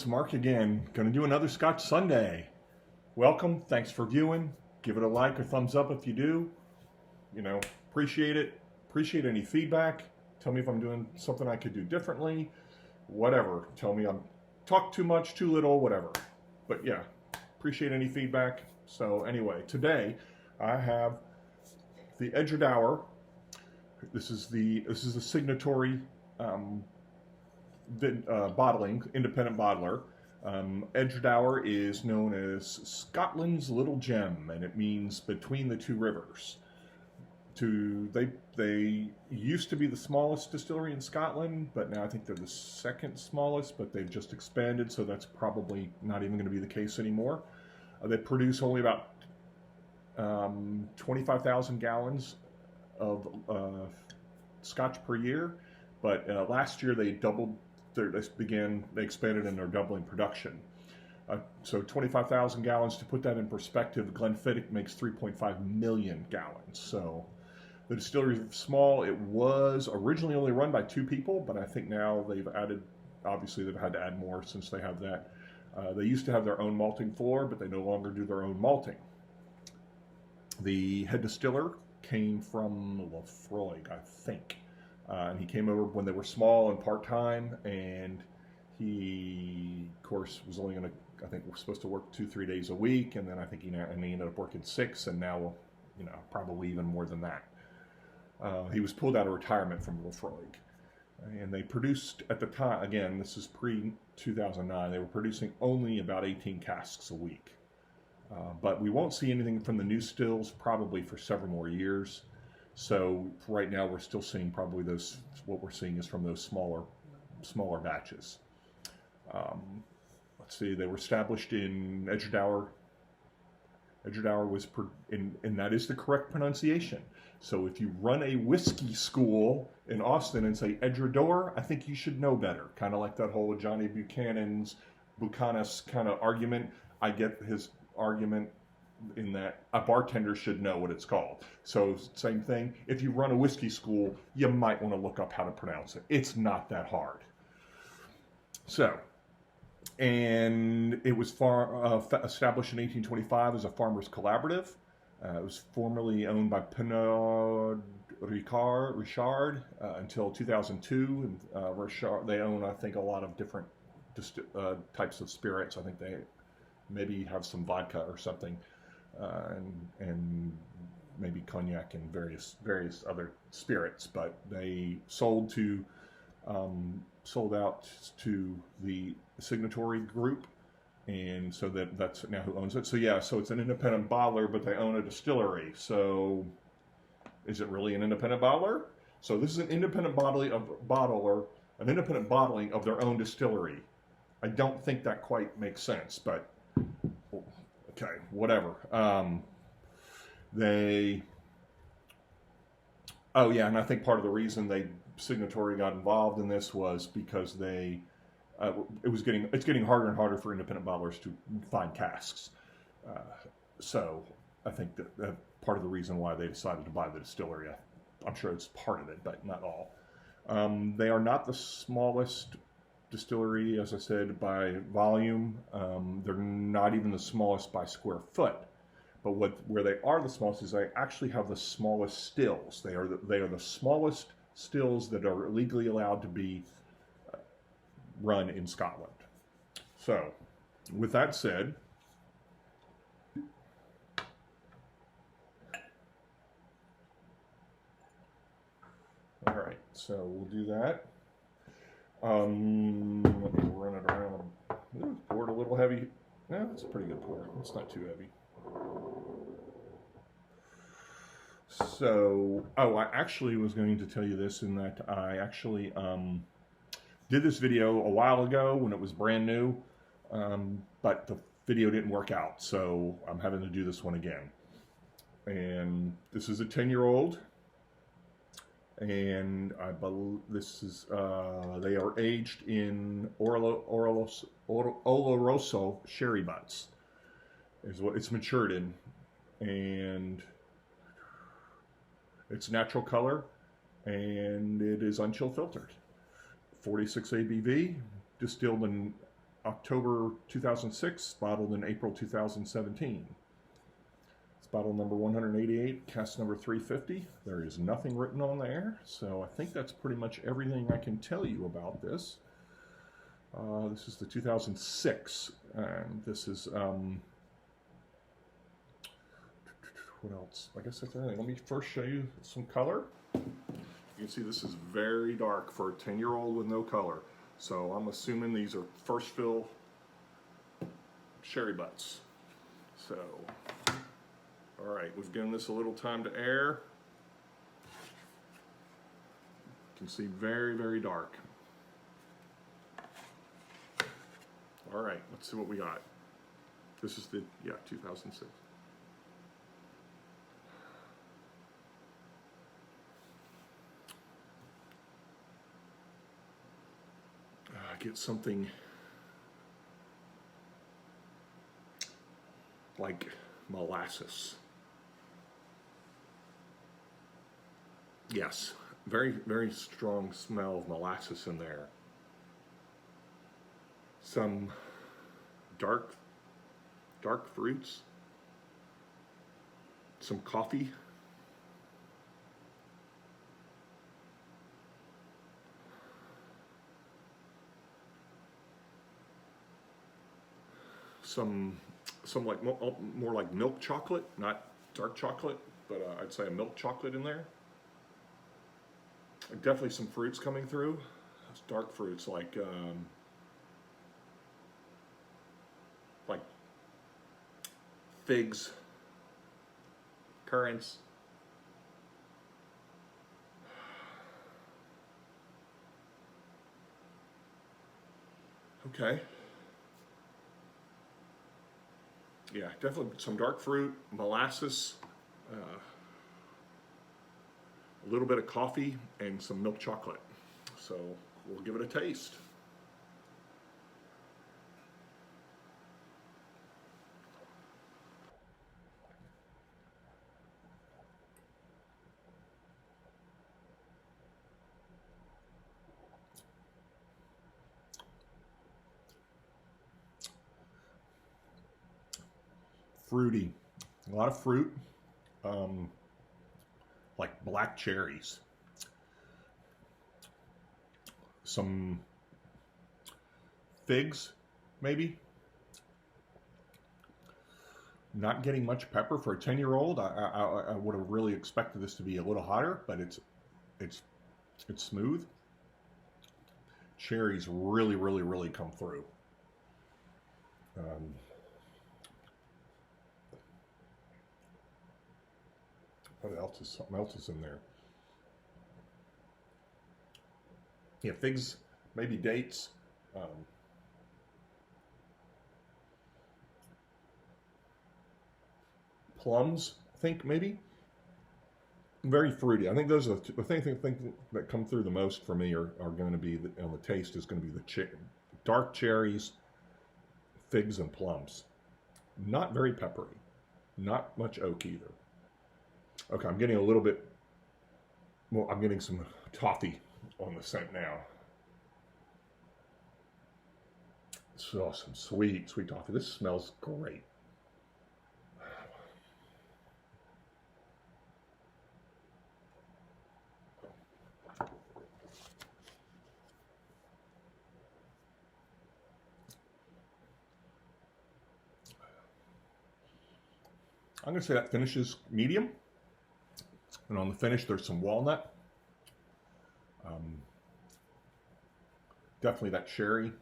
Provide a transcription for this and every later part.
it's Mark again. Gonna do another Scotch Sunday. Welcome, thanks for viewing. Give it a like or thumbs up if you do. Appreciate it. Appreciate any feedback. Tell me if I'm doing something I could do differently. Whatever. Tell me I'm talk too much, too little, whatever. But yeah, appreciate any feedback. So anyway, today I have the Edradour. This is the Signatory bottling, independent bottler. Edradour is known as Scotland's little gem, and it means between the two rivers. They used to be the smallest distillery in Scotland, but now I think they're the second smallest, but they've just expanded, so that's probably not even going to be the case anymore. They produce only about 25,000 gallons of Scotch per year, but last year they doubled. They expanded and they're doubling production. So 25,000 gallons, to put that in perspective, Glenfiddich makes 3.5 million gallons. So the distillery is small. It was originally only run by 2 people, but I think now they've added, obviously they've had to add more since they have that. They used to have their own malting floor, but they no longer do their own malting. The head distiller came from Lefroy, I think. And he came over when they were small and part-time, and he, of course, was only going to, I think we're supposed to work 2-3 days a week, and then I think he ended up working 6, and now, probably even more than that. He was pulled out of retirement from Lefroy, and they produced, at the time, again, this is pre-2009, they were producing only about 18 casks a week. But we won't see anything from the new stills probably for several more years. So right now we're still seeing probably those, what we're seeing is from those smaller batches. Let's see, they were established in Edradour. Edradour was, and that is the correct pronunciation. So if you run a whiskey school in Austin and say Edradour, I think you should know better. Kind of like that whole Johnny Buchanan's kind of argument. I get his argument in that a bartender should know what it's called. So same thing, if you run a whiskey school, you might want to look up how to pronounce it. It's not that hard. So, and it was established in 1825 as a farmers collaborative. It was formerly owned by Pernod Richard until 2002. And Richard, they own, I think, a lot of different types of spirits. I think they maybe have some vodka or something. And maybe cognac and various other spirits, but they sold out to the Signatory group, and so that's now who owns it. So yeah, so it's an independent bottler, but they own a distillery. So is it really an independent bottler? So this is an independent an independent bottling of their own distillery. I don't think that quite makes sense, but okay, whatever. Oh yeah, and I think part of the reason Signatory got involved in this was because it's getting harder and harder for independent bottlers to find casks. So I think that part of the reason why they decided to buy the distillery. I'm sure it's part of it, but not all. They are not the smallest distillery, as I said, by volume. They're not even the smallest by square foot. But where they are the smallest is they actually have the smallest stills. They are the smallest stills that are legally allowed to be run in Scotland. So, with that said, all right. So we'll do that. Let me run it around. Ooh, poured a little heavy. Yeah, that's a pretty good pour. It's not too heavy. So, I actually was going to tell you this in that I actually did this video a while ago when it was brand new, but the video didn't work out, so I'm having to do this one again. And this is a 10-year-old. And I believe this is, they are aged in Oloroso sherry butts, is what it's matured in. And it's natural color, and it is un-chill filtered. 46 ABV, distilled in October 2006, bottled in April 2017. It's bottle number 188, cask number 350. There is nothing written on there, so I think that's pretty much everything I can tell you about this. This is the 2006, and this is, what else? I guess that's everything. Let me first show you some color. You can see this is very dark for a 10-year-old with no color. So I'm assuming these are first fill sherry butts. So, all right, we've given this a little time to air. You can see very, very dark. All right, let's see what we got. This is the, 2006. Get something like molasses. Yes, very, very strong smell of molasses in there. Some dark fruits. Some coffee. Some like more like milk chocolate, not dark chocolate, but I'd say a milk chocolate in there. Definitely some fruits coming through. It's dark fruits like figs, currants. Okay. Yeah, definitely some dark fruit, molasses, a little bit of coffee, and some milk chocolate. So we'll give it a taste. Fruity, a lot of fruit, like black cherries, some figs, maybe. Not getting much pepper for a 10-year-old. I would have really expected this to be a little hotter, but it's smooth. Cherries really, really, really come through. What else is, something else is in there? Yeah, figs, maybe dates. Plums, I think, maybe. Very fruity. I think those are the thing that come through the most for me are going to be, on the taste, is going to be the dark cherries, figs, and plums. Not very peppery. Not much oak either. Okay, I'm getting a little bit, well, I'm getting some toffee on the scent now. So some sweet toffee. This smells great. I'm going to say that finishes medium. And on the finish, there's some walnut. Definitely that cherry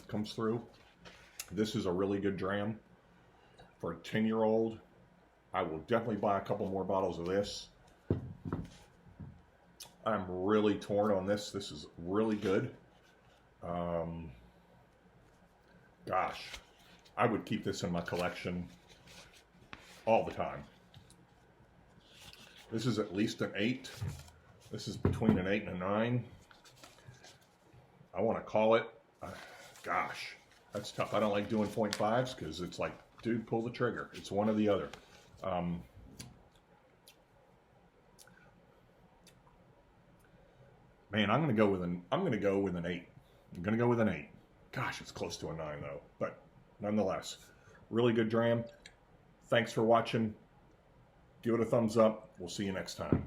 comes through. This is a really good dram for a 10-year-old. I will definitely buy a couple more bottles of this. I'm really torn on this. This is really good. Gosh, I would keep this in my collection all the time. This is at least an 8. This is between an 8 and a 9. I want to call it, gosh, that's tough. I don't like doing 0.5s because it's like, dude, pull the trigger. It's one or the other. Man, I'm going to go with an 8. I'm going to go with an 8. Gosh, it's close to a 9 though. But nonetheless, really good dram. Thanks for watching. Give it a thumbs up. We'll see you next time.